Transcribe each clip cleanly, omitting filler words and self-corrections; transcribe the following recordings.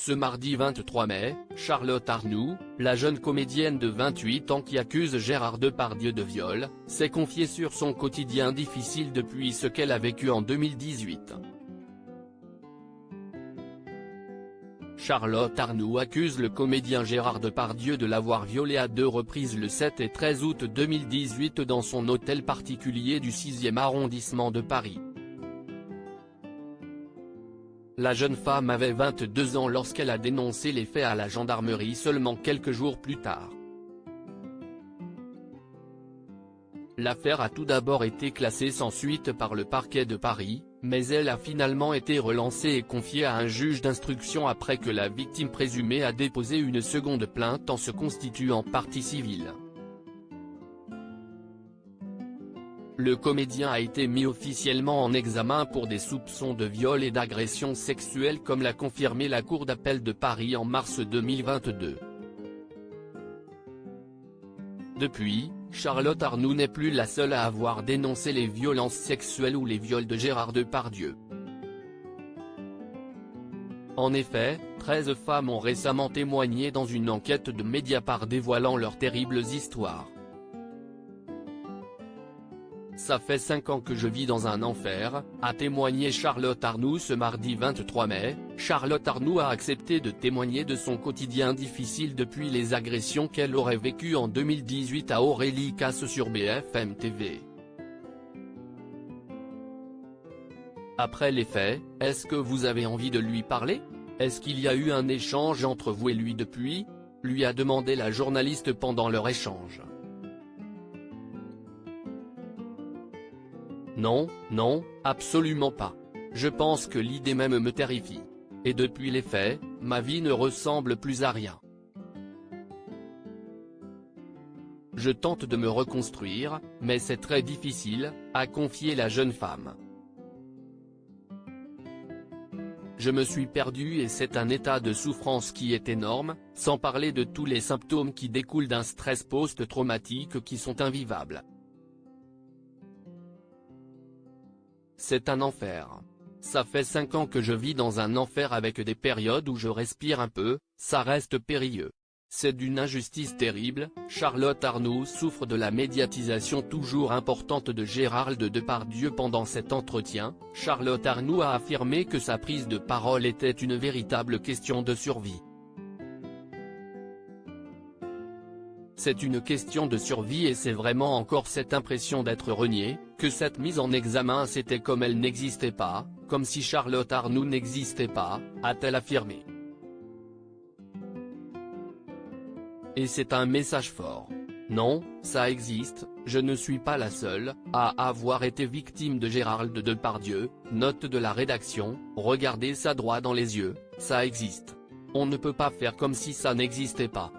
Ce mardi 23 mai, Charlotte Arnoult, la jeune comédienne de 28 ans qui accuse Gérard Depardieu de viol, s'est confiée sur son quotidien difficile depuis ce qu'elle a vécu en 2018. Charlotte Arnoult accuse le comédien Gérard Depardieu de l'avoir violée à 2 reprises le 7 et 13 août 2018 dans son hôtel particulier du 6e arrondissement de Paris. La jeune femme avait 22 ans lorsqu'elle a dénoncé les faits à la gendarmerie seulement quelques jours plus tard. L'affaire a tout d'abord été classée sans suite par le parquet de Paris, mais elle a finalement été relancée et confiée à un juge d'instruction après que la victime présumée a déposé une seconde plainte en se constituant partie civile. Le comédien a été mis officiellement en examen pour des soupçons de viol et d'agression sexuelle comme l'a confirmé la Cour d'appel de Paris en mars 2022. Depuis, Charlotte Arnoult n'est plus la seule à avoir dénoncé les violences sexuelles ou les viols de Gérard Depardieu. En effet, 13 femmes ont récemment témoigné dans une enquête de Mediapart dévoilant leurs terribles histoires. Ça fait 5 ans que je vis dans un enfer, a témoigné Charlotte Arnoult ce mardi 23 mai. Charlotte Arnoult a accepté de témoigner de son quotidien difficile depuis les agressions qu'elle aurait vécues en 2018 à Aurélie Casse sur BFM TV. Après les faits, est-ce que vous avez envie de lui parler? Est-ce qu'il y a eu un échange entre vous et lui depuis? Lui a demandé la journaliste pendant leur échange. Non, non, absolument pas. Je pense que l'idée même me terrifie. Et depuis les faits, ma vie ne ressemble plus à rien. Je tente de me reconstruire, mais c'est très difficile, a confié la jeune femme. Je me suis perdue et c'est un état de souffrance qui est énorme, sans parler de tous les symptômes qui découlent d'un stress post-traumatique qui sont invivables. C'est un enfer. Ça fait 5 ans que je vis dans un enfer avec des périodes où je respire un peu, ça reste périlleux. C'est d'une injustice terrible. Charlotte Arnoult souffre de la médiatisation toujours importante de Gérard Depardieu. Pendant cet entretien, Charlotte Arnoult a affirmé que sa prise de parole était une véritable question de survie. C'est une question de survie et c'est vraiment encore cette impression d'être reniée, que cette mise en examen c'était comme elle n'existait pas, comme si Charlotte Arnoult n'existait pas, a-t-elle affirmé. Et c'est un message fort. Non, ça existe, je ne suis pas la seule à avoir été victime de Gérard Depardieu, note de la rédaction, regardez ça droit dans les yeux, ça existe. On ne peut pas faire comme si ça n'existait pas.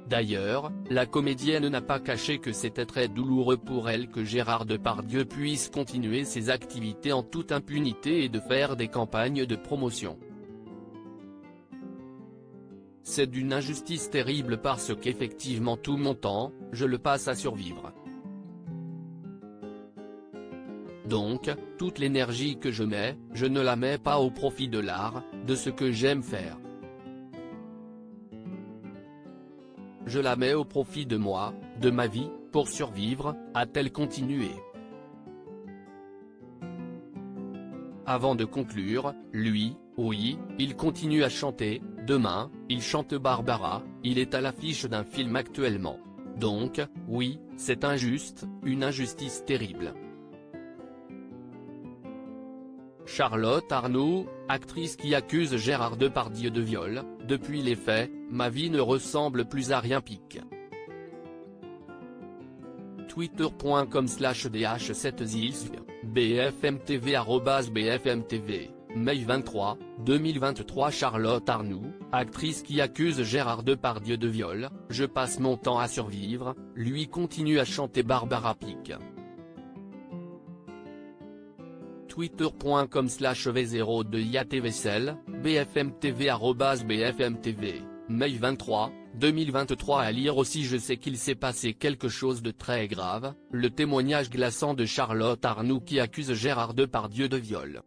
D'ailleurs, la comédienne n'a pas caché que c'était très douloureux pour elle que Gérard Depardieu puisse continuer ses activités en toute impunité et de faire des campagnes de promotion. C'est d'une injustice terrible parce qu'effectivement tout mon temps, je le passe à survivre. Donc, toute l'énergie que je mets, je ne la mets pas au profit de l'art, de ce que j'aime faire. Je la mets au profit de moi, de ma vie, pour survivre, a-t-elle continué. Avant de conclure, lui, oui, il continue à chanter. Demain, il chante Barbara, il est à l'affiche d'un film actuellement. Donc, oui, c'est injuste, une injustice terrible. Charlotte Arnoult, actrice qui accuse Gérard Depardieu de viol, depuis les faits, ma vie ne ressemble plus à rien. Twitter.com/dh7zilsv, bfmtv @bfmtv, mai 23, 2023. Charlotte Arnoult, actrice qui accuse Gérard Depardieu de viol, je passe mon temps à survivre, lui continue à chanter Barbara Twitter.com/v02yatvsel, bfmtv @bfmtv, mai 23, 2023. À lire aussi Je sais qu'il s'est passé quelque chose de très grave, le témoignage glaçant de Charlotte Arnoult qui accuse Gérard Depardieu de viol.